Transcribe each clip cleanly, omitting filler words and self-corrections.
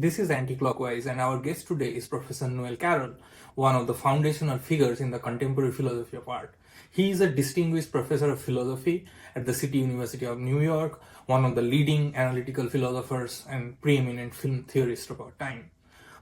This is Anticlockwise, and our guest today is Professor Noël Carroll, one of the foundational figures in the contemporary philosophy of art. He is a distinguished professor of philosophy at the City University of New York, one of the leading analytical philosophers and preeminent film theorists of our time.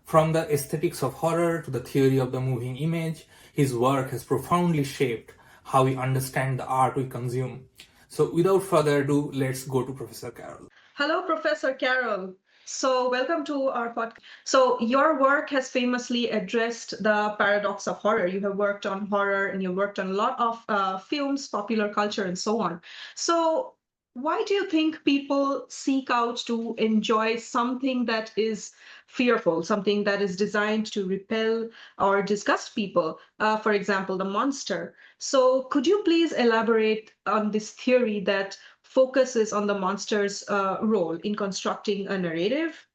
From the aesthetics of horror to the theory of the moving image, his work has profoundly shaped how we understand the art we consume. So, without further ado, let's go to Professor Carroll. Hello, Professor Carroll. So, welcome to our podcast. So, your work has famously addressed the paradox of horror. You have worked on horror and you worked on a lot of films, popular culture, and so on. So, why do you think people seek out to enjoy something that is fearful, something that is designed to repel or disgust people? For example, the monster. So, could you please elaborate on this theory that focuses on the monster's role in constructing a narrative?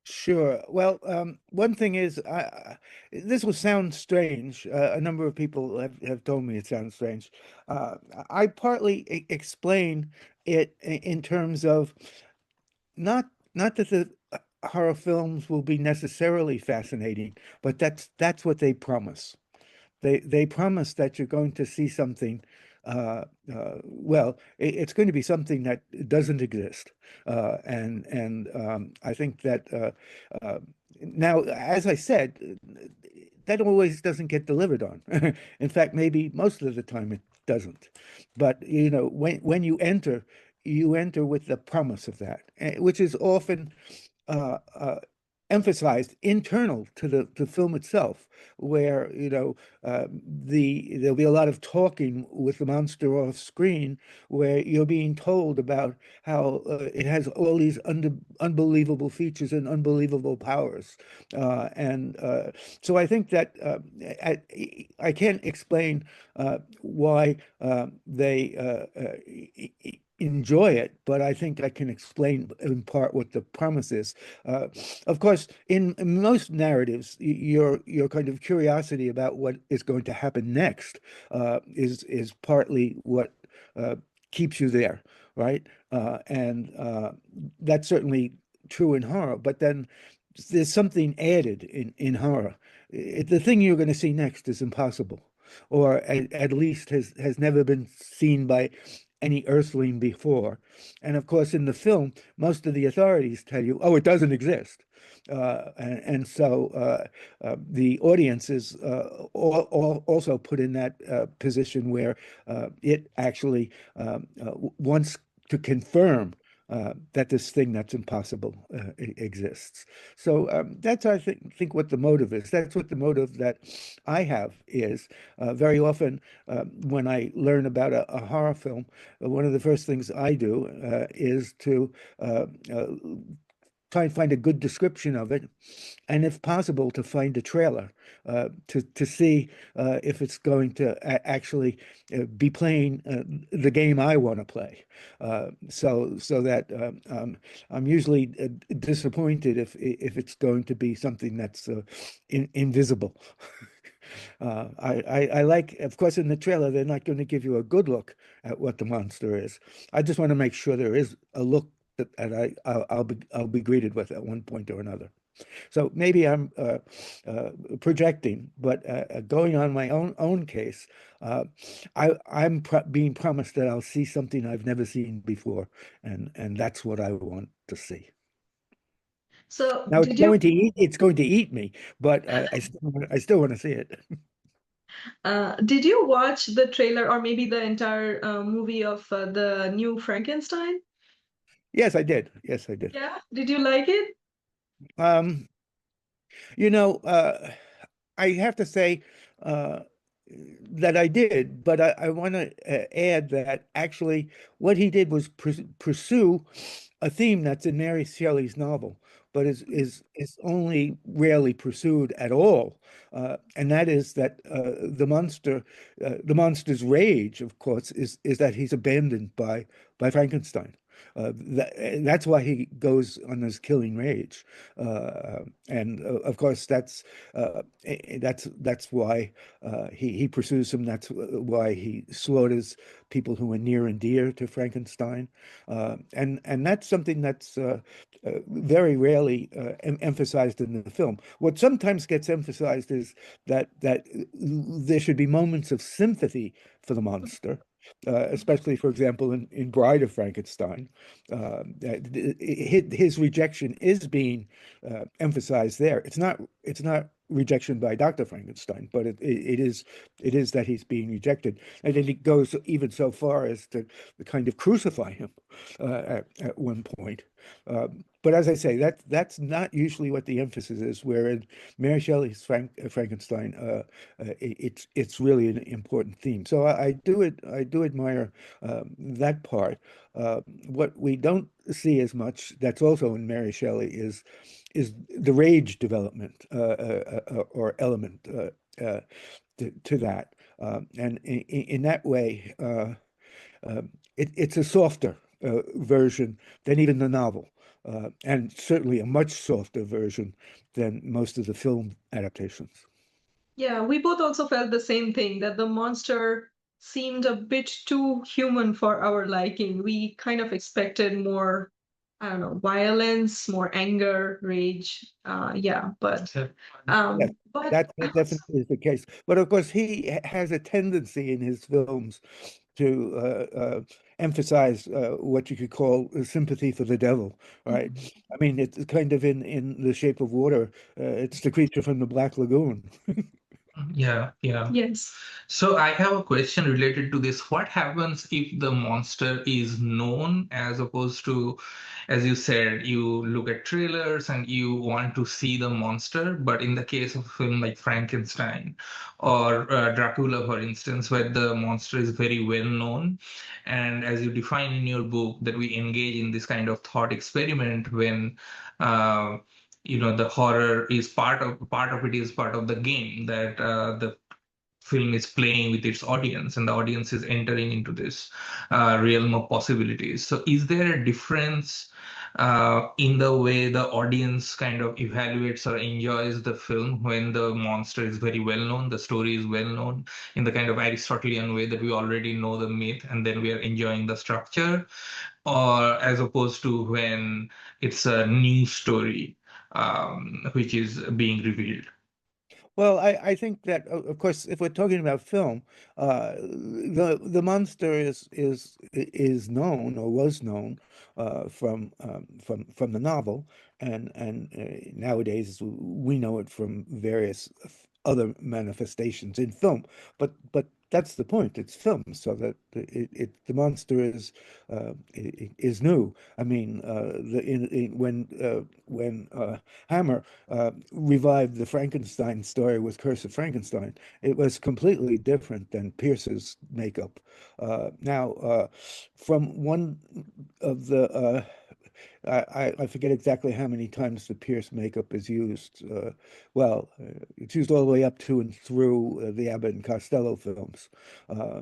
Sure. Well, one thing is, this will sound strange. A number of people have told me it sounds strange. I partly explain it in terms of not that the horror films will be necessarily fascinating, but that's what they promise. They promise that you're going to see something. Well, it's going to be something that doesn't exist, and I think that now, as I said, that always doesn't get delivered on. In fact, maybe most of the time it doesn't. But you know, when you enter with the promise of that, which is often uh, uh, emphasized internal to the film itself, where there'll be a lot of talking with the monster off screen, where you're being told about how it has all these unbelievable features and unbelievable powers, and so I think that I can't explain why they enjoy it, but I think I can explain in part what the promise is. Of course, in most narratives, your kind of curiosity about what is going to happen next is partly what keeps you there, right? And that's certainly true in horror. But then there's something added in horror. The thing you're going to see next is impossible, or at least has never been seen by any earthling before. And of course, in the film, most of the authorities tell you, oh, it doesn't exist. And so the audience is also put in that position where it actually wants to confirm that this thing that's impossible exists. So that's, I think, what the motive is. That's what the motive that I have is. Very often, when I learn about a horror film, one of the first things I do is to try and find a good description of it, and if possible, to find a trailer to see if it's going to actually be playing the game I want to play. So that I'm usually disappointed if it's going to be something that's invisible. I like, of course, in the trailer, they're not going to give you a good look at what the monster is. I just want to make sure there is a look that I'll be greeted with at one point or another. So maybe I'm projecting, but going on my own case, I'm being promised that I'll see something I've never seen before, and that's what I want to see. So, Now did you it's going to eat me, but I still want to see it. did you watch the trailer or maybe the entire movie of the new Frankenstein? Yes, I did. Yes, I did. Yeah. Did you like it? Um, you know, I have to say uh, that I did, but I want to add that actually what he did was pursue a theme that's in Mary Shelley's novel, but is only rarely pursued at all, and that is that the monster's rage, of course, is that he's abandoned by Frankenstein. That's why he goes on this killing rage, and of course that's why he pursues him. That's why he slaughters people who are near and dear to Frankenstein, and that's something that's very rarely emphasized in the film. What sometimes gets emphasized is that there should be moments of sympathy for the monster, especially, for example, in Bride of Frankenstein. His rejection is being emphasized there. It's not rejection by Dr. Frankenstein, but it is that he's being rejected, and then it goes even so far as to kind of crucify him at one point. But as I say, that's not usually what the emphasis is. Where in Mary Shelley's Frankenstein, it's really an important theme. So I do admire that part. What we don't see as much, that's also in Mary Shelley, is the rage development or element to that, and in that way, it's a softer version than even the novel, and certainly a much softer version than most of the film adaptations. Yeah, we both also felt the same thing, that the monster seemed a bit too human for our liking. We kind of expected more, I don't know, violence, more anger, rage. Yeah, but Yes, but that I was, definitely is the case. But of course, he has a tendency in his films to emphasize what you could call sympathy for the devil, right? Mhm. I mean, it's kind of in The Shape of Water. It's the creature from the Black Lagoon. Yeah, yeah. Yes. So I have a question related to this. What happens if the monster is known as opposed to, as you said, you look at trailers and you want to see the monster, but in the case of a film like Frankenstein or Dracula, for instance, where the monster is very well known, and as you define in your book, that we engage in this kind of thought experiment when uh, the horror is part of it is part of the game that the film is playing with its audience, and the audience is entering into this realm of possibilities. So is there a difference in the way the audience kind of evaluates or enjoys the film when the monster is very well known, the story is well known, in the kind of Aristotelian way that we already know the myth and then we are enjoying the structure, or as opposed to when it's a new story which is being revealed? Well, I think that of course, if we're talking about film, the monster is known or was known from the novel, and nowadays we know it from various other manifestations in film. But that's the point. It's film, so that the monster is new. I mean, when Hammer revived the Frankenstein story with Curse of Frankenstein, it was completely different than Pierce's makeup. Now, from one of the I forget exactly how many times the Pierce makeup is used. It's used all the way up to and through the Abbott and Costello films. Uh,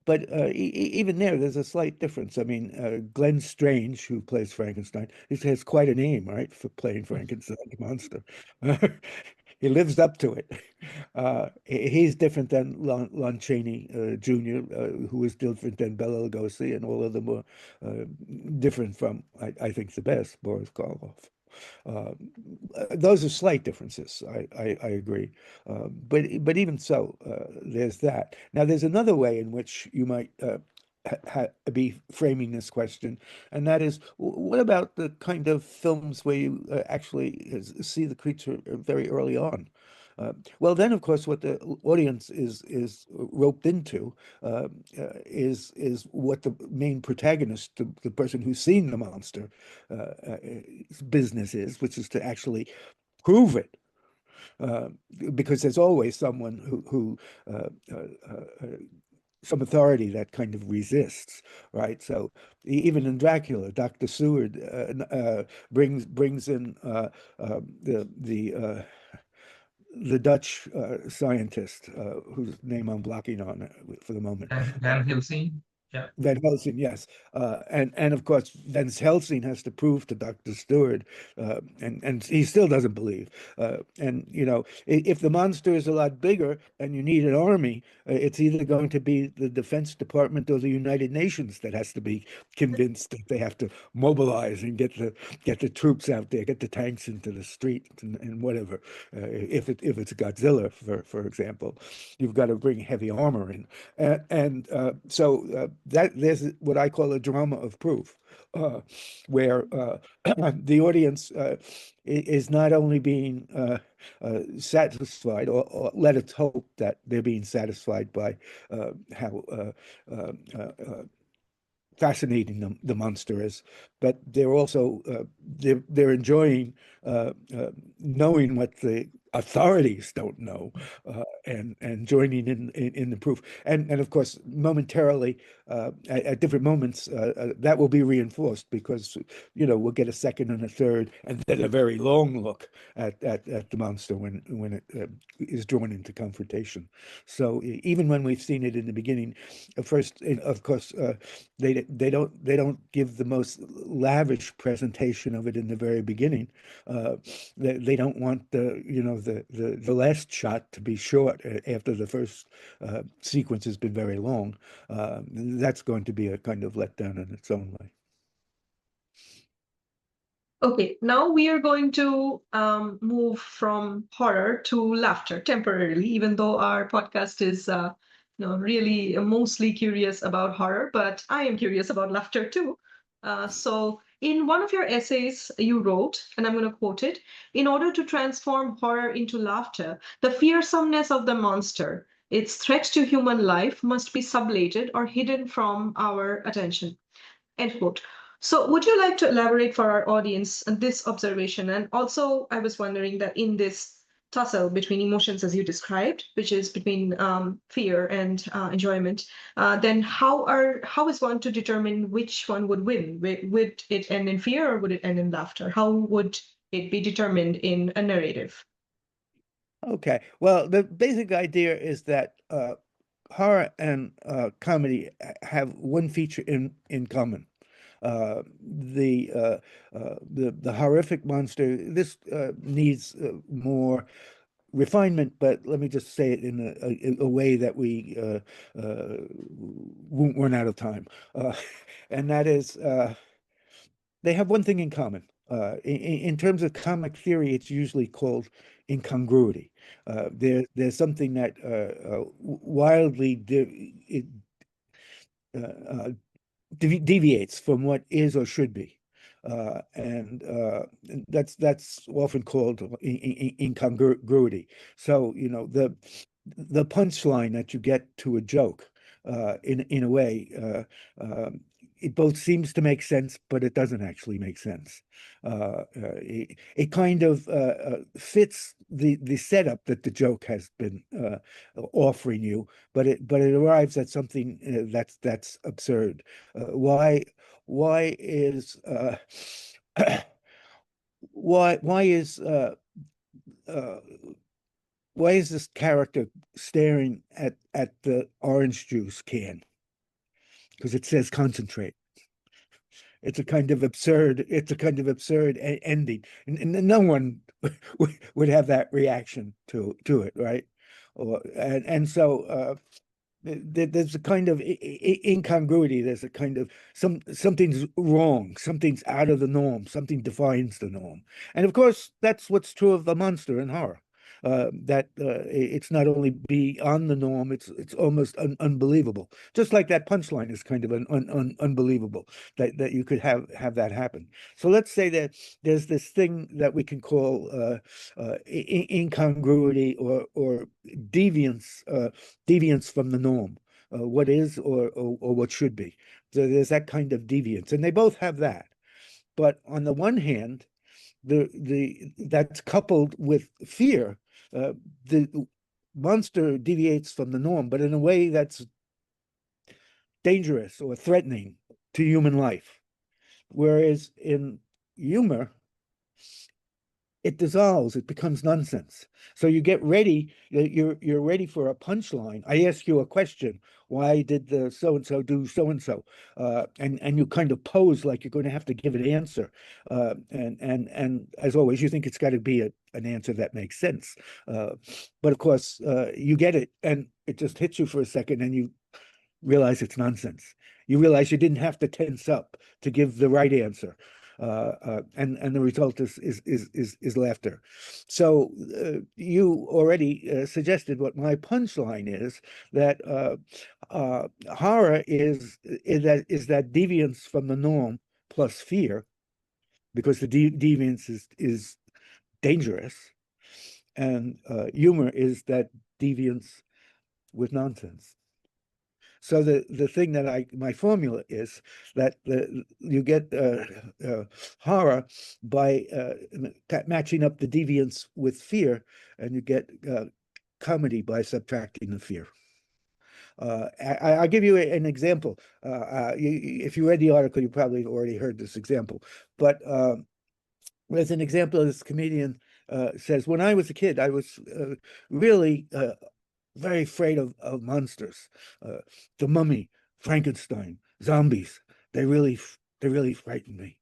but even there's a slight difference. I mean, Glenn Strange, who plays Frankenstein, he has quite a name, right, for playing Frankenstein the monster. He lives up to it. He's different than Lon Chaney Jr., who is different than Bela Lugosi, and all of them were different from, I think, the best, Boris Karloff. Uh, those are slight differences. I agree, but even so, there's that. Now, there's another way in which you might be framing this question, and that is, what about the kind of films where you actually see the creature very early on? Well, then, of course, what the audience is roped into is what the main protagonist, the person who's seen the monster, business is, which is to actually prove it. Uh, because there's always someone who some authority that kind of resists, right? So even in Dracula, Dr. Seward brings in the Dutch scientist whose name I'm blocking on for the moment. Van Helsing? Yeah. Van Helsing, yes. And of course, Van Helsing has to prove to Dr. Stewart, and he still doesn't believe. And, you know, if the monster is a lot bigger and you need an army, it's either going to be the Defense Department or the United Nations that has to be convinced that they have to mobilize and get the troops out there, get the tanks into the street and whatever. If it's Godzilla, for example, you've got to bring heavy armor in. So that there's what I call a drama of proof, where the audience is not only being satisfied, or let us hope that they're being satisfied by how fascinating the monster is, but they're also they're enjoying knowing what the authorities don't know, and joining in the proof, and of course momentarily at different moments that will be reinforced, because you know we'll get a second and a third and then a very long look at the monster when it is drawn into confrontation. So even when we've seen it in the beginning, first of course they don't give the most lavish presentation of it in the very beginning. They don't want the last shot to be short after the first sequence has been very long. That's going to be a kind of letdown in its own way. Okay, now we are going to move from horror to laughter temporarily, even though our podcast is really mostly curious about horror, but I am curious about laughter too. So in one of your essays, you wrote, and I'm going to quote it, "In order to transform horror into laughter, the fearsomeness of the monster, its threat to human life, must be sublated or hidden from our attention." End quote. So would you like to elaborate for our audience on this observation? And also, I was wondering that in this tussle between emotions as you described, which is between fear and enjoyment, then how is one to determine which one would win? Would it end in fear or would it end in laughter? How would it be determined in a narrative? Okay, well, the basic idea is that horror and comedy have one feature in common. The horrific monster, this needs more refinement, but let me just say it in a way that we won't run out of time. And that is, they have one thing in common. In terms of comic theory, it's usually called incongruity. There's something that wildly deviates from what is or should be. And that's often called incongruity. So, you know, the punchline that you get to a joke, in a way, it both seems to make sense, but it doesn't actually make sense. It kind of fits the setup that the joke has been offering you, but it arrives at something that's absurd. Why is why is why is this character staring at the orange juice can? Because it says concentrate. It's a kind of absurd ending, and no one would have that reaction to it, right? And so there's a kind of incongruity. There's a kind of something's wrong, something's out of the norm, something defines the norm. And of course, that's what's true of the monster in horror. That it's not only beyond the norm, it's almost unbelievable. Just like that punchline is kind of unbelievable that you could have that happen. So let's say that there's this thing that we can call incongruity or deviance, deviance from the norm, what is or what should be. So there's that kind of deviance, and they both have that. But on the one hand, that's coupled with fear. The monster deviates from the norm, but in a way that's dangerous or threatening to human life. Whereas in humor, it dissolves, it becomes nonsense. So you get ready, you're ready for a punchline. I ask you a question, why did the so-and-so do so-and-so? And you kind of pose like you're going to have to give an answer. And as always, you think it's got to be an answer that makes sense. But of course, you get it, and it just hits you for a second, and you realize it's nonsense. You realize you didn't have to tense up to give the right answer, and the result is laughter. So you already suggested what my punchline is, that horror is that deviance from the norm plus fear, because the deviance is dangerous, and humor is that deviance with nonsense. So the thing that my formula is that you get horror by matching up the deviance with fear, and you get comedy by subtracting the fear. I'll give you an example. If you read the article, you probably already heard this example. But as an example, this comedian says, when I was a kid, I was really very afraid of monsters. The Mummy, Frankenstein, zombies. They really frightened me.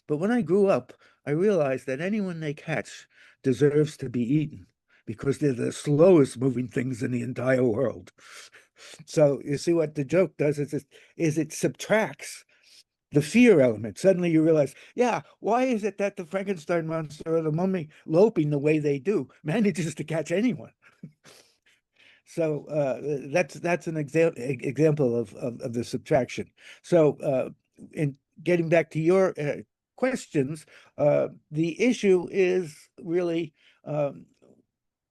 But when I grew up, I realized that anyone they catch deserves to be eaten, because they're the slowest moving things in the entire world. So you see what the joke does is it subtracts the fear element. Suddenly you realize, yeah, why is it that the Frankenstein monster or the Mummy, loping the way they do, manages to catch anyone? So that's an example of the subtraction. So in getting back to your questions, the issue is really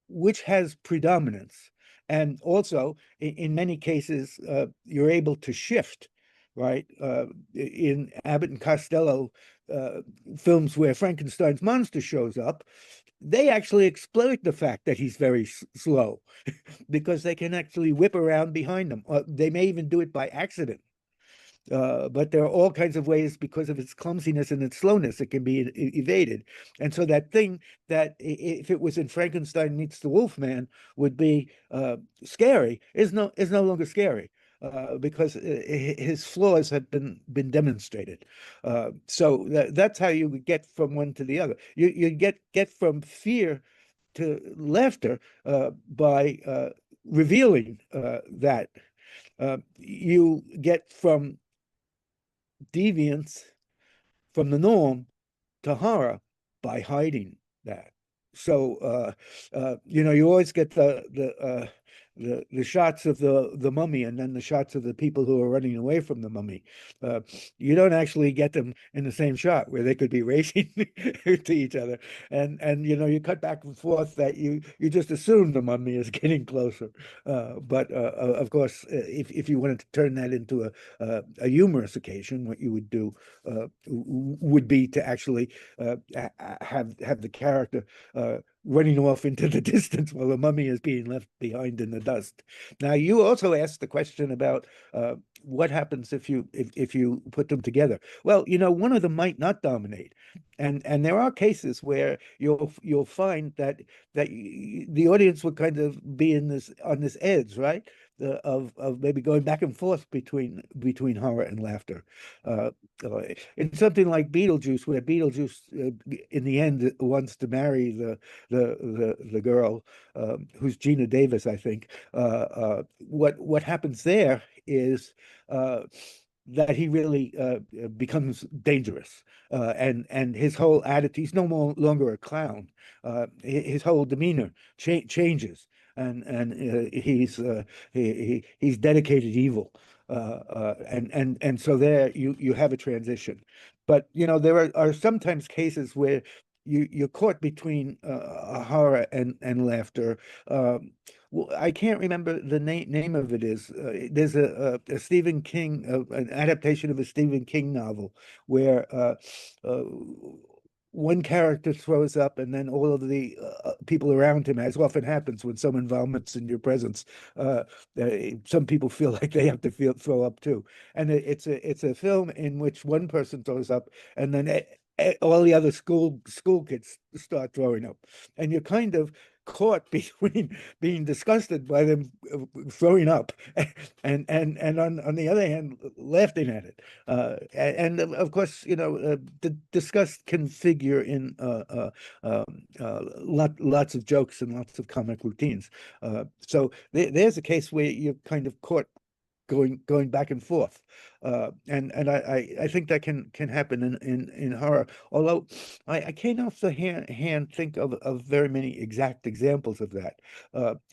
which has predominance. And also, in many cases, you're able to shift, right? In Abbott and Costello films where Frankenstein's monster shows up, they actually exploit the fact that he's very slow, because they can actually whip around behind them. They may even do it by accident. But there are all kinds of ways, because of its clumsiness and its slowness, it can be evaded. And so that thing that, if it was in Frankenstein meets the Wolfman, would be scary is no longer scary. Because his flaws have been demonstrated. So that's how you get from one to the other. You get from fear to laughter by revealing that. You get from deviance from the norm to horror by hiding that. So you always get the shots of the mummy, and then the shots of the people who are running away from the mummy. You don't actually get them in the same shot where they could be racing to each other, and you cut back and forth, that you just assume the mummy is getting closer. But of course, if you wanted to turn that into a humorous occasion, what you would do would be to actually have the character running off into the distance while the mummy is being left behind in the dust. Now, you also asked the question about what happens if you put them together. Well, one of them might not dominate, and there are cases where you'll find that the audience would kind of be on this edge, right? Of maybe going back and forth between horror and laughter. In something like Beetlejuice, where Beetlejuice in the end wants to marry the girl who's Gina Davis, I think. What happens there is that he really becomes dangerous, and his whole attitude, he's no longer a clown. His whole demeanor changes, and he's dedicated evil, and so there you have a transition. But there are sometimes cases where you're caught between horror and laughter. I can't remember the name of it is. There's a Stephen King, an adaptation of a Stephen King novel, where one character throws up, and then all of the people around him, as often happens when someone vomits in your presence, some people feel like they have to throw up too. And it's a film in which one person throws up, and then all the other school kids start throwing up, and you're kind of caught between being disgusted by them throwing up and on the other hand laughing at it, and of course the disgust can figure in lots of jokes and lots of comic routines, so there's a case where you're kind of caught going back and forth, and I think that can happen in horror. Although I can't off the hand think of very many exact examples of that.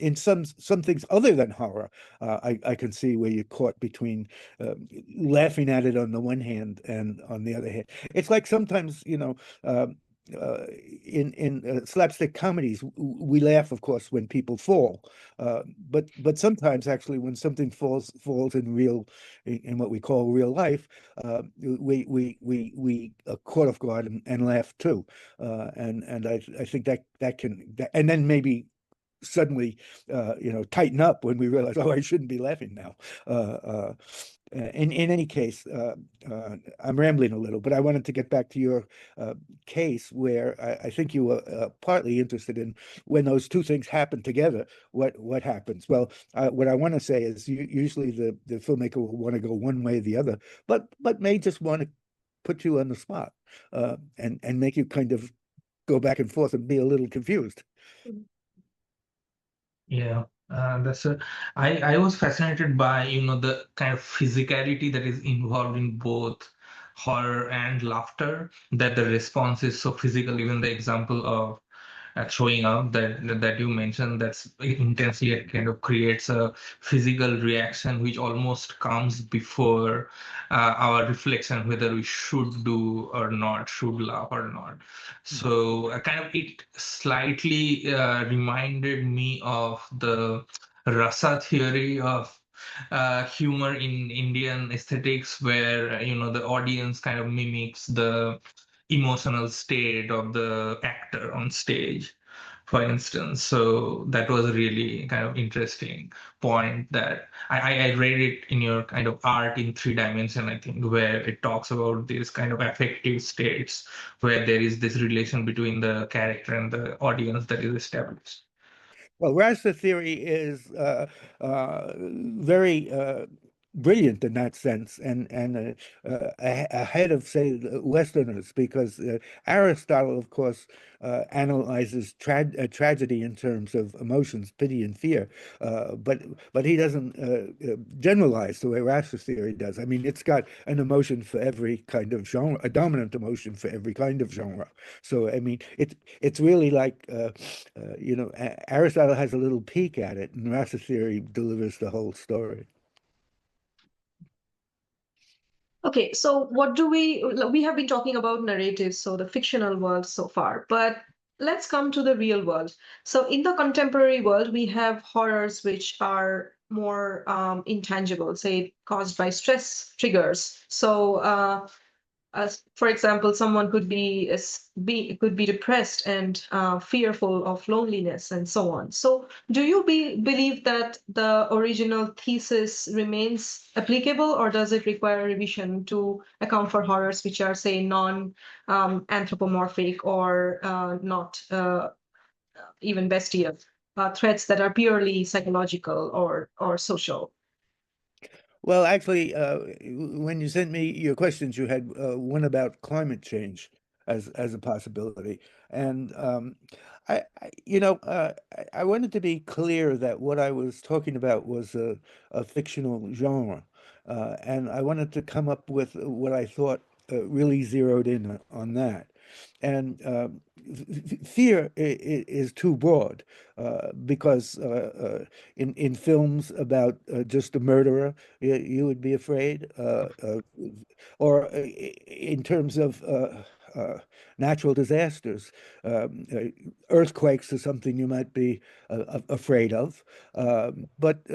In some things other than horror, I can see where you're caught between laughing at it on the one hand and on the other hand. It's like sometimes in slapstick comedies, we laugh, of course, when people fall, but sometimes actually when something falls in what we call real life, we are caught off guard and laugh too, and I think that can and then maybe suddenly tighten up when we realize, oh, I shouldn't be laughing now. In any case, I'm rambling a little, but I wanted to get back to your case where I think you were partly interested in when those two things happen together, what happens. Well, what I want to say is usually the filmmaker will want to go one way or the other, but may just want to put you on the spot, and make you kind of go back and forth and be a little confused. Yeah, I was fascinated by, the kind of physicality that is involved in both horror and laughter, that the response is so physical. Even the example of showing up that you mentioned, that's intensely, it kind of creates a physical reaction which almost comes before our reflection whether we should do or not, should laugh or not. So kind of it slightly reminded me of the Rasa theory of humor in Indian aesthetics, where the audience kind of mimics the emotional state of the actor on stage, for instance. So that was a really kind of interesting point that I read it in your kind of art in 3 dimension, I think, where it talks about these kind of affective states where there is this relation between the character and the audience that is established. Well, Rasa theory is very brilliant in that sense, and ahead of, say, the Westerners, because Aristotle, of course, analyzes tragedy in terms of emotions, pity and fear, but he doesn't generalize the way Rasa theory does. I mean, it's got an emotion for every kind of genre, a dominant emotion for every kind of genre. So, I mean, it's really like Aristotle has a little peek at it, and Rasa theory delivers the whole story. Okay, so what do we have been talking about narratives, so the fictional world so far, but let's come to the real world. So in the contemporary world, we have horrors which are more intangible, say caused by stress triggers. So as for example, someone could be depressed and fearful of loneliness and so on. So do you believe that the original thesis remains applicable, or does it require revision to account for horrors which are, say, non anthropomorphic or not even bestial threats that are purely psychological or social? Well, actually, when you sent me your questions, you had one about climate change as a possibility, and I wanted to be clear that what I was talking about was a fictional genre, and I wanted to come up with what I thought really zeroed in on that. And fear is too broad, because in films about just a murderer, you would be afraid, or in terms of natural disasters, earthquakes is something you might be afraid of, but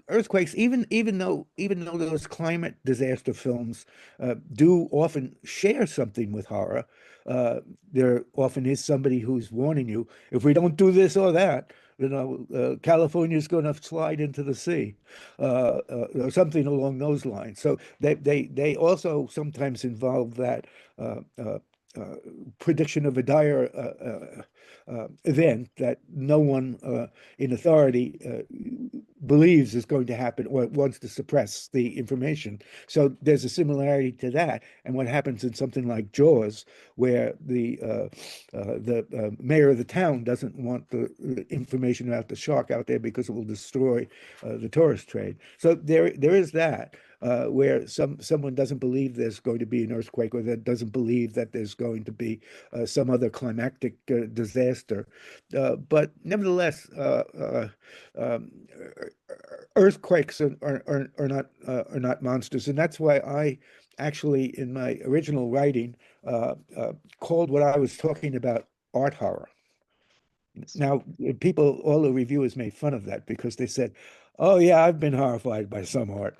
earthquakes, even though those climate disaster films do often share something with horror, there often is somebody who's warning you, if we don't do this or that, California's going to slide into the sea, or something along those lines. So they also sometimes involve that uh, uh, prediction of a dire event that no one in authority believes is going to happen or wants to suppress the information. So there's a similarity to that. And what happens in something like Jaws, where the mayor of the town doesn't want the information about the shark out there because it will destroy the tourist trade. So there is that. Where someone doesn't believe there's going to be an earthquake, or that doesn't believe that there's going to be some other climactic disaster. But nevertheless, um, earthquakes are not monsters, and that's why I actually, in my original writing, called what I was talking about art horror. Now, people, all the reviewers made fun of that because they said, "Oh yeah, I've been horrified by some art."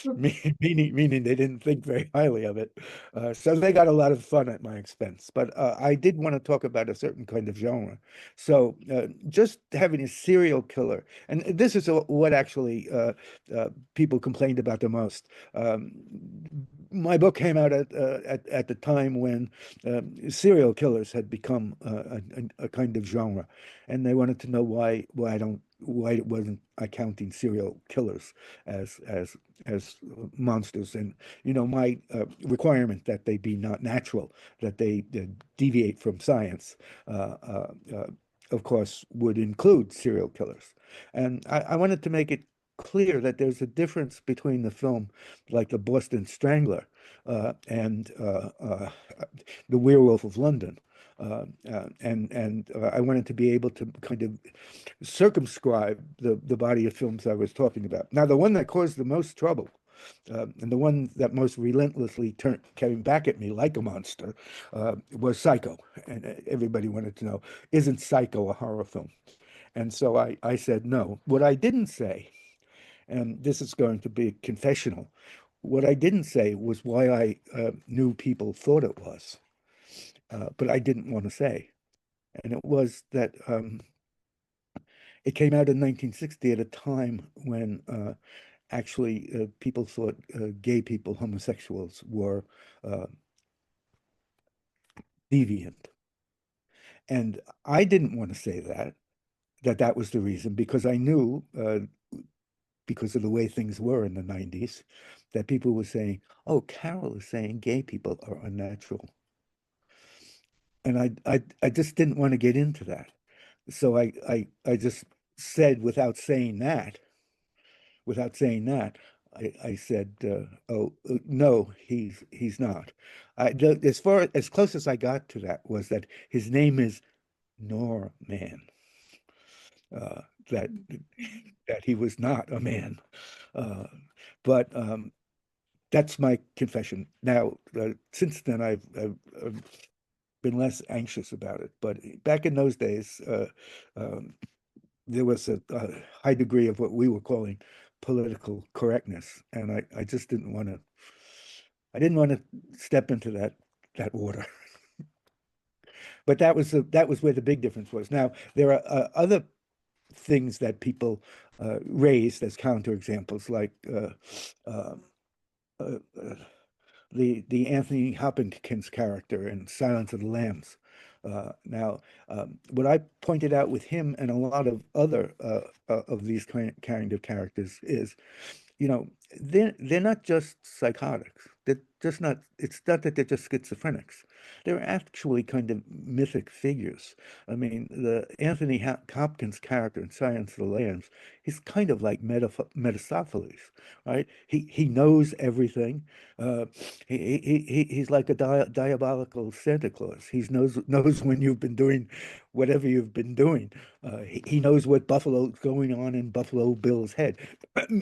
Meaning they didn't think very highly of it. So they got a lot of fun at my expense. But I did want to talk about a certain kind of genre. So just having a serial killer, and this is what actually people complained about the most. My book came out at the time when serial killers had become a kind of genre, and they wanted to know why it wasn't I counting serial killers as monsters. And my requirement that they be not natural, that they deviate from science, of course, would include serial killers. And I wanted to make it clear that there's a difference between the film like The Boston Strangler and The Werewolf of London. I wanted to be able to kind of circumscribe the body of films I was talking about. Now, the one that caused the most trouble, and the one that most relentlessly came back at me like a monster, was Psycho. And everybody wanted to know, isn't Psycho a horror film? And so I said no. What I didn't say, and this is going to be confessional, what I didn't say was why I knew people thought it was, but I didn't want to say. And it was that it came out in 1960 at a time when actually people thought gay people, homosexuals, were deviant. And I didn't want to say that was the reason, because I knew, because of the way things were in the 90s, that people were saying, oh, Carroll is saying gay people are unnatural. And I just didn't want to get into that. So I just said, without saying that, I said, "Oh no, he's not." As close as I got to that was that his name is Norman. Uh, that that he was not a man, uh, but that's my confession. Now, since then, I've been less anxious about it. But back in those days, um, there was a high degree of what we were calling political correctness, and I just didn't want to. I didn't want to step into that water. But that was where the big difference was. Now there are other things that people raised as counterexamples, like uh, uh, the Anthony Hopkins character in Silence of the Lambs. What I pointed out with him and a lot of other of these kind of characters is, they're not just psychotics. They're just not. It's not that they're just schizophrenics. They're actually kind of mythic figures. I mean, the Anthony Hopkins character in Silence of the Lambs, he's kind of like Mephistopheles, right? He knows everything. Uh, he's like a diabolical Santa Claus. He knows when you've been doing whatever you've been doing. He knows what Buffalo's going on in Buffalo Bill's head.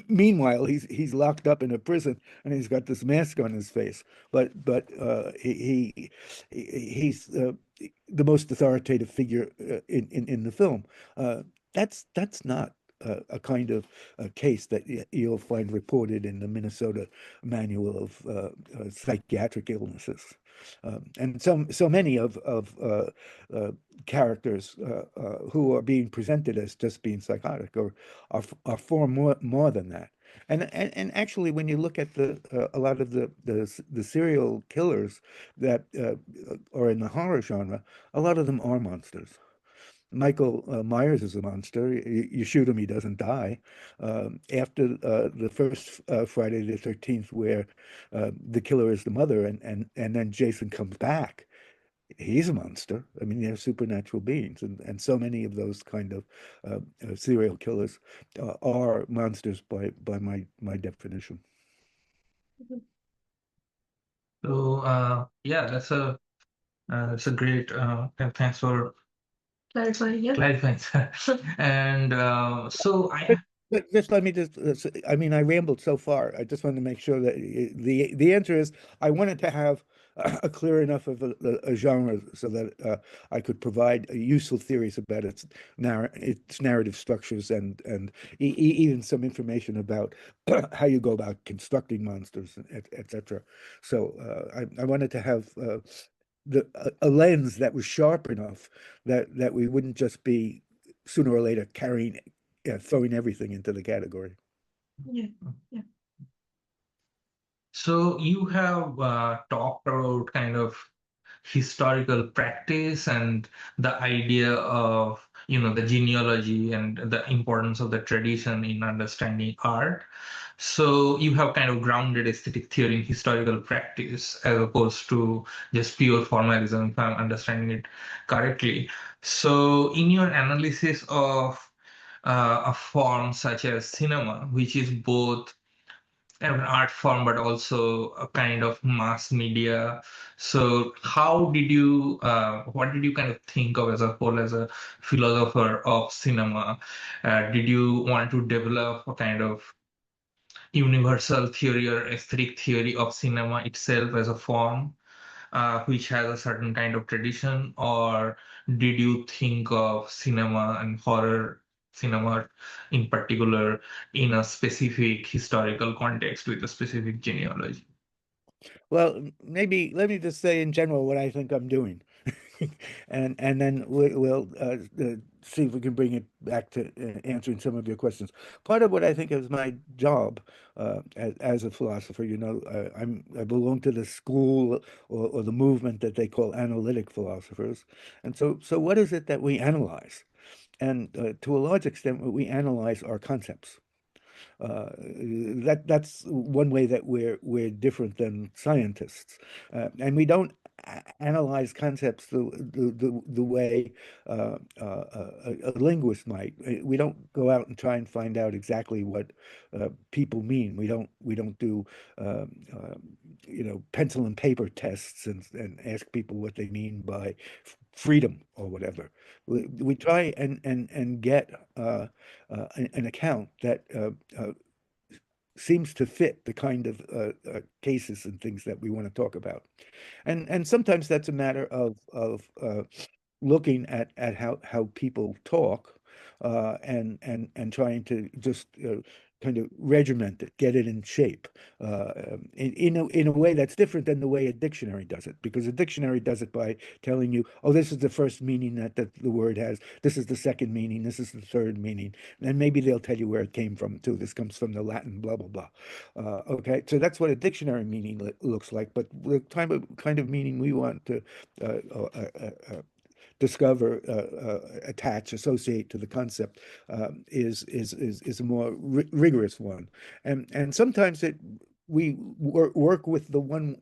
Meanwhile, he's locked up in a prison and he's got this mask on his face. But he's the most authoritative figure in the film. That's not a kind of case that you'll find reported in the Minnesota Manual of Psychiatric Illnesses. And so many of characters who are being presented as just being psychotic are far more than that. And actually, when you look at a lot of the serial killers that are in the horror genre, a lot of them are monsters. Michael Myers is a monster. You shoot him, he doesn't die. After the first Friday the 13th, where the killer is the mother, and then Jason comes back, he's a monster. I mean, they're supernatural beings, and so many of those kind of serial killers are monsters by my definition. So yeah, that's a great and thanks for Clarifying, yeah. clarifying. And so I But just let me I mean, I rambled so far. I just wanted to make sure that the answer is I wanted to have a clear enough of a genre so that I could provide useful theories about its narrative structures and even some information about how you go about constructing monsters, etc. So I wanted to have a lens that was sharp enough that we wouldn't just be sooner or later throwing everything into the category. Yeah, yeah. So you have talked about kind of historical practice and the idea of, the genealogy and the importance of the tradition in understanding art. So you have kind of grounded aesthetic theory in historical practice as opposed to just pure formalism, if I'm understanding it correctly. So in your analysis of a form such as cinema, which is both an art form but also a kind of mass media. So what did you kind of think of as a whole as a philosopher of cinema? Did you want to develop a kind of universal theory or aesthetic theory of cinema itself as a form, which has a certain kind of tradition, or did you think of cinema and horror cinema in particular in a specific historical context with a specific genealogy? Well, maybe let me just say in general what I think I'm doing, and then we'll see if we can bring it back to answering some of your questions. Part of what I think is my job as a philosopher, I belong to the school or the movement that they call analytic philosophers, and so what is it that we analyze? And to a large extent, what we analyze are concepts. That's one way that we're different than scientists, and we don't analyze concepts the way a linguist might. We don't go out and try and find out exactly what people mean. We don't do pencil and paper tests and ask people what they mean by freedom or whatever. We try and get an account that seems to fit the kind of cases and things that we want to talk about. And sometimes that's a matter of looking at how people talk and trying to just kind of regiment it, get it in shape in a way that's different than the way a dictionary does it, because a dictionary does it by telling you, oh, this is the first meaning that the word has, this is the second meaning, this is the third meaning, and maybe they'll tell you where it came from too. This comes from the Latin, blah blah blah. Okay, so that's what a dictionary meaning looks like, but the kind of meaning we want to discover, attach, associate to the concept is a more rigorous one, and sometimes we work with the one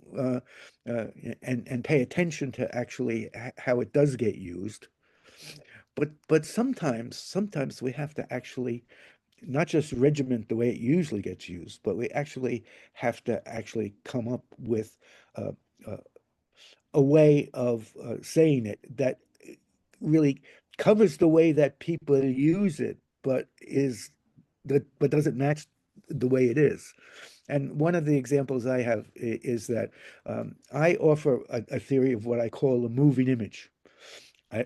and pay attention to actually how it does get used, but sometimes we have to actually not just regiment the way it usually gets used, but we actually have to actually come up with uh, uh, a way of saying it that really covers the way that people use it, but doesn't match the way it is. And one of the examples I have is that I offer a theory of what I call a moving image.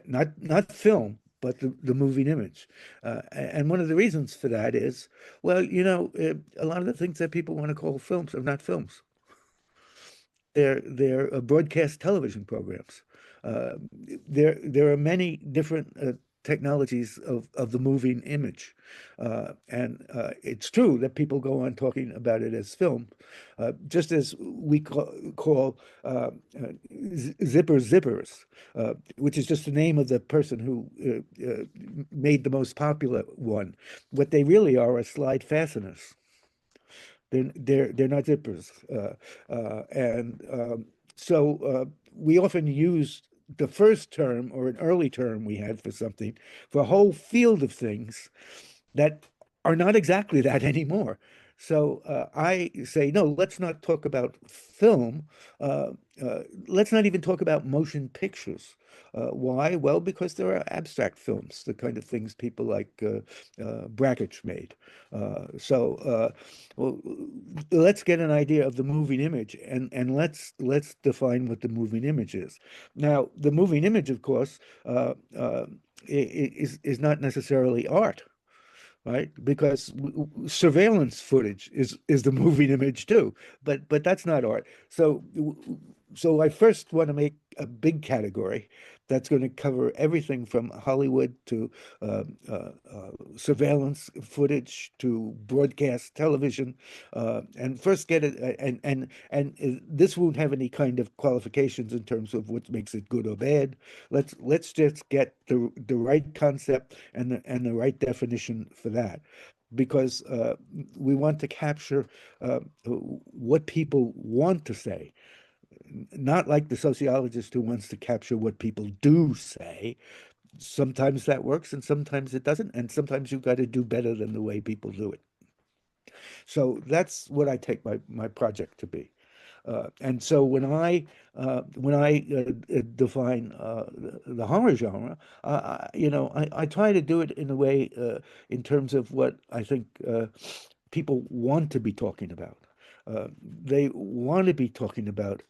Not film, but the moving image. And one of the reasons for that is, well, a lot of the things that people want to call films are not films. They're broadcast television programs. Uh, there are many different technologies of the moving image, and it's true that people go on talking about it as film, just as we call zippers, which is just the name of the person who made the most popular one. What they really are slide fasteners. They're not zippers, and so we often use the first term or an early term we had for something for a whole field of things that are not exactly that anymore. So I say, no, let's not talk about film. Uh, let's not even talk about motion pictures. Why? Well, because there are abstract films, the kind of things people like Brackage made. Well, let's get an idea of the moving image, and let's define what the moving image is. Now, the moving image, of course, is not necessarily art, right? Because surveillance footage is the moving image too, but that's not art. So I first want to make a big category that's going to cover everything from Hollywood to surveillance footage to broadcast television, and first get it. And this won't have any kind of qualifications in terms of what makes it good or bad. Let's just get the right concept and the right definition for that, because we want to capture what people want to say, not like the sociologist who wants to capture what people do say. Sometimes that works and sometimes it doesn't, and sometimes you've got to do better than the way people do it. So that's what I take my project to be. And so when I define the horror genre, I try to do it in a way in terms of what I think people want to be talking about. They want to be talking about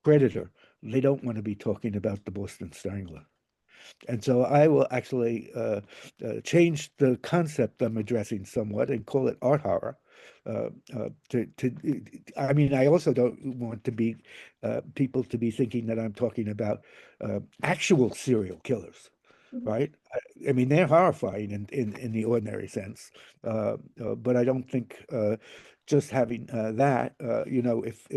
Predator. They don't want to be talking about the Boston Strangler. And so I will actually change the concept I'm addressing somewhat and call it art horror. I mean, I also don't want to be people to be thinking that I'm talking about actual serial killers, right? I mean, they're horrifying in the ordinary sense, but I don't think just having that, if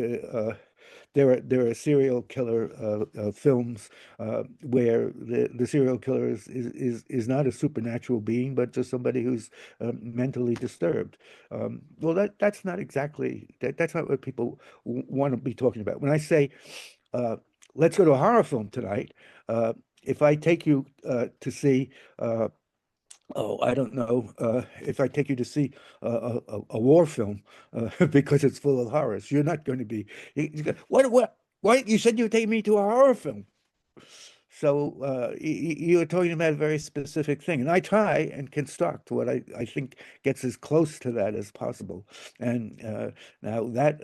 there are serial killer films where the serial killer is not a supernatural being, but just somebody who's mentally disturbed. Well, that's not exactly that's not what people want to be talking about. When I say let's go to a horror film tonight, if I take you to see I don't know. If I take you to see a war film because it's full of horrors, you're not going to be. You go, what? Why? You said you would take me to a horror film. So you're talking about a very specific thing. And I try and construct what I think gets as close to that as possible. And now that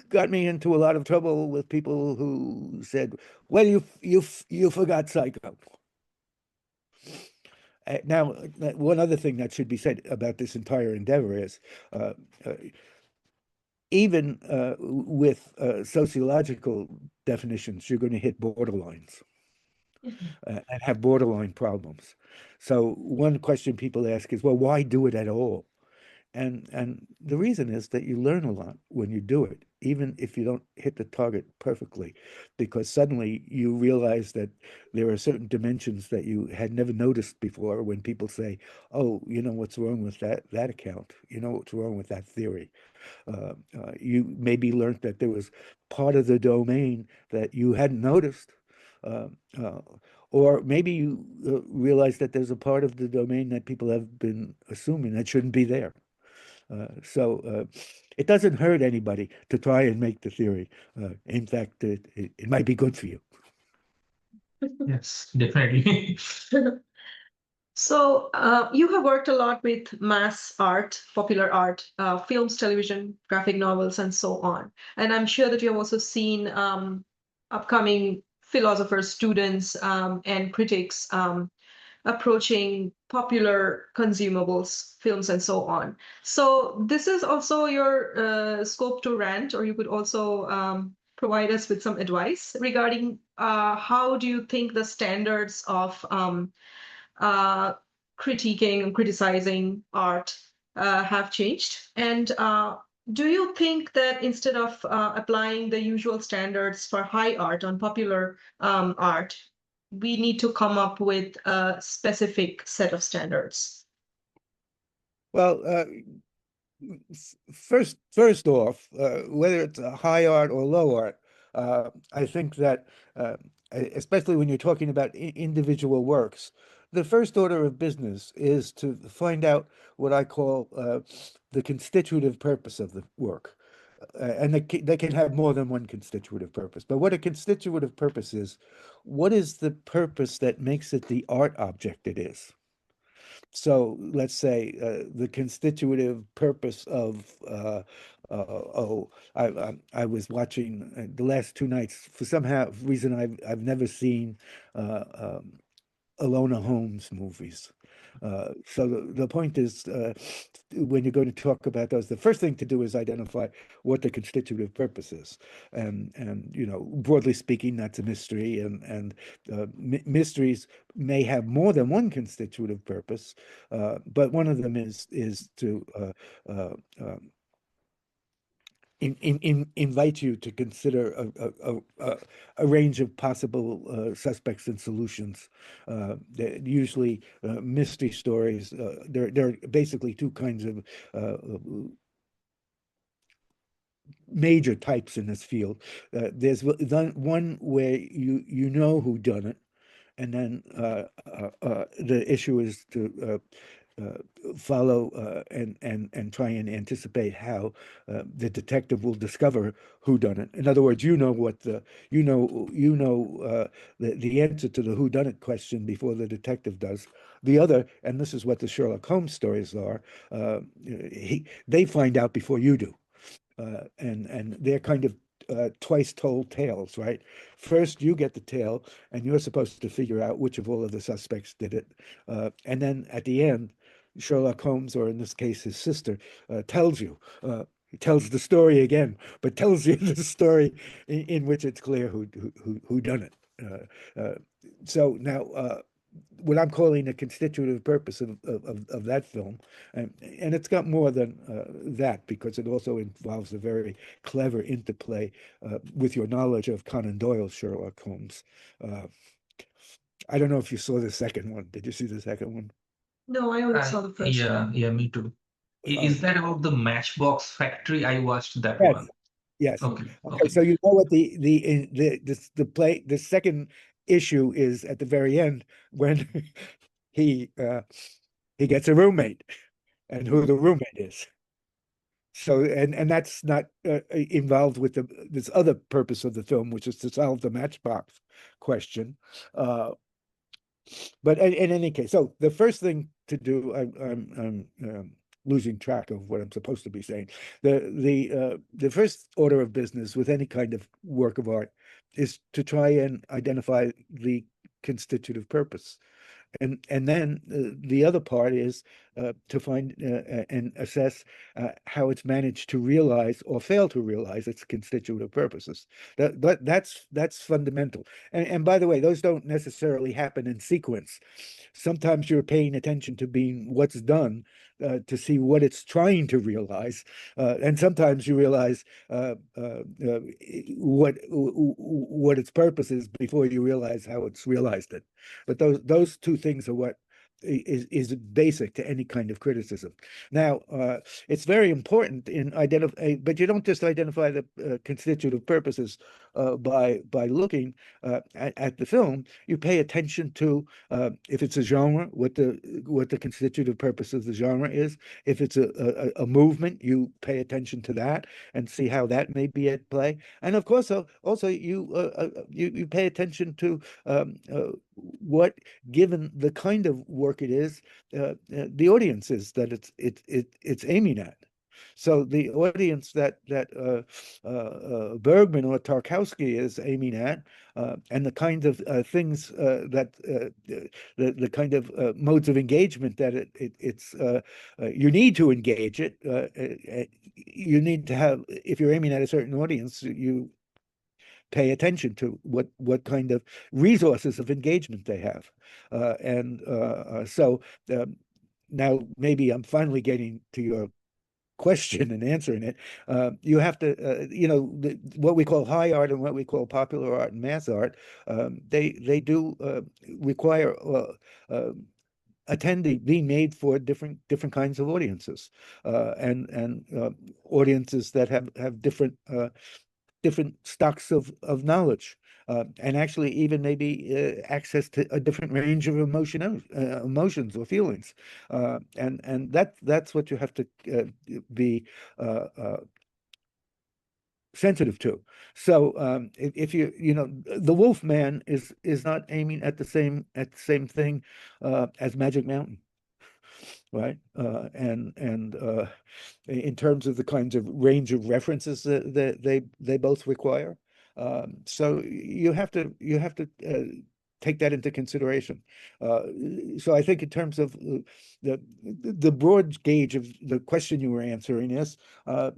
got me into a lot of trouble with people who said, well, you forgot Psycho. Now, one other thing that should be said about this entire endeavor is even with sociological definitions, you're going to hit borderlines and have borderline problems. So one question people ask is, well, why do it at all? And the reason is that you learn a lot when you do it, even if you don't hit the target perfectly, because suddenly you realize that there are certain dimensions that you had never noticed before when people say, oh, you know what's wrong with that account? You know what's wrong with that theory? You maybe learned that there was part of the domain that you hadn't noticed. Uh, uh, or maybe you realize that there's a part of the domain that people have been assuming that shouldn't be there. So it doesn't hurt anybody to try and make the theory. In fact, it might be good for you. Yes, definitely. So you have worked a lot with mass art, popular art, films, television, graphic novels, and so on. And I'm sure that you have also seen upcoming philosophers, students, and critics approaching popular consumables, films, and so on. So this is also your scope to rant, or you could also provide us with some advice regarding how do you think the standards of critiquing and criticizing art have changed? And do you think that instead of applying the usual standards for high art on popular art, we need to come up with a specific set of standards? Well, first off, whether it's a high art or low art, I think that especially when you're talking about individual works, the first order of business is to find out what I call the constitutive purpose of the work. And they can have more than one constitutive purpose. But what a constitutive purpose is, what is the purpose that makes it the art object it is? So let's say the constitutive purpose of I was watching the last two nights for somehow reason I've never seen Alona Holmes movies. So the point is, when you're going to talk about those, the first thing to do is identify what the constitutive purpose is, and you know, broadly speaking, that's a mystery, and mysteries may have more than one constitutive purpose, but one of them is to invite you to consider a range of possible suspects and solutions. Usually mystery stories, there are basically two kinds of major types in this field. There's one where you know who done it, and then the issue is to follow and try and anticipate how the detective will discover who done it. In other words, you know what the answer to the who done it question before the detective does. The other, and this is what the Sherlock Holmes stories are, they find out before you do. And they're kind of twice told tales, right? First, you get the tale, and you're supposed to figure out which of all of the suspects did it. And then at the end, Sherlock Holmes, or in this case, his sister, tells you. He tells the story again, but tells you the story in which it's clear who done it. So now, what I'm calling a constitutive purpose of that film, and it's got more than that, because it also involves a very clever interplay with your knowledge of Conan Doyle's Sherlock Holmes. I don't know if you saw the second one. Did you see the second one? No, I only saw the first Yeah, one. yeah, me too. Is that about the Matchbox Factory? I watched that Yes, one. yes. Okay, Okay, okay. so you know what the second issue is at the very end, when he gets a roommate, and who the roommate is. So and that's not involved with this other purpose of the film, which is to solve the matchbox question. But in any case, so the first thing to do, I'm losing track of what I'm supposed to be saying. The first order of business with any kind of work of art is to try and identify the constitutive purpose. And then the other part is to find and assess how it's managed to realize or fail to realize its constitutive purposes. That's fundamental. And by the way, those don't necessarily happen in sequence. Sometimes you're paying attention to being what's done to see what it's trying to realize, and sometimes you realize what its purpose is before you realize how it's realized it. But those two things are what is basic to any kind of criticism. Now, it's very important in identify, but you don't just identify the constitutive purposes by looking at the film. You pay attention to if it's a genre, what the constitutive purpose of the genre is. If it's a movement, you pay attention to that and see how that may be at play. And of course, also you pay attention to what, given the kind of work it is, the audiences that it's aiming at. So the audience that Bergman or Tarkowski is aiming at, and the kind of things that the kind of modes of engagement that it's you need to engage it. You need to have, if you're aiming at a certain audience, you pay attention to what kind of resources of engagement they have. So now maybe I'm finally getting to your question and answering it. You have to, what we call high art and what we call popular art and mass art, they do require attending being made for different kinds of audiences, and audiences that have different stocks of knowledge, and actually even maybe access to a different range of emotions or feelings, and that's what you have to be sensitive to. So if the Wolf Man is not aiming at the same thing as Magic Mountain, right? And in terms of the kinds of range of references that they both require. So you have to take that into consideration. So I think in terms of the broad gauge of the question you were answering is,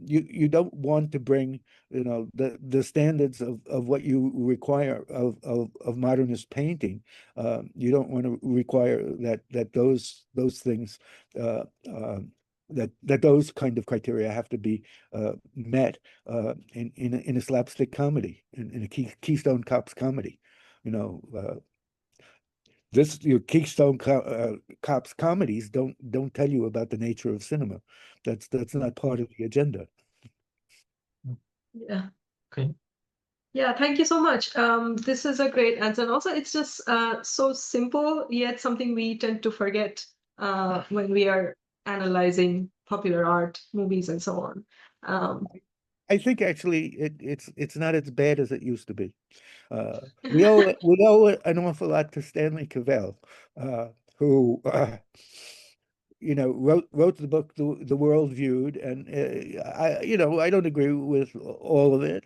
you don't want to bring the standards of what you require of modernist painting. You don't want to require that those things that those kind of criteria have to be met in a slapstick comedy, in a Keystone Cops comedy. Your Keystone Cops comedies don't tell you about the nature of cinema. That's not part of the agenda. Yeah. Okay. Yeah, thank you so much. This is a great answer. And also, it's just so simple, yet something we tend to forget when we are analyzing popular art, movies, and so on. I think actually it's not as bad as it used to be. We owe an awful lot to Stanley Cavell, who wrote the book The World Viewed, and I don't agree with all of it,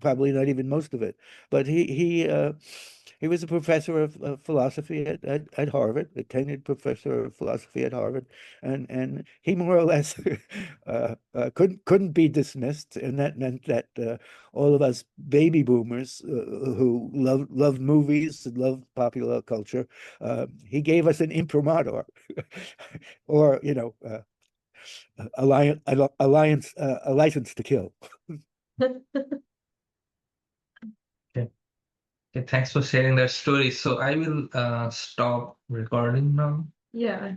probably not even most of it, but he was a professor of philosophy at Harvard, a tenured professor of philosophy at Harvard, and he more or less couldn't be dismissed, and that meant that all of us baby boomers who loved movies and loved popular culture, he gave us an imprimatur. Or a license to kill. Okay. Okay, thanks for sharing that story. So I will stop recording now. Yeah.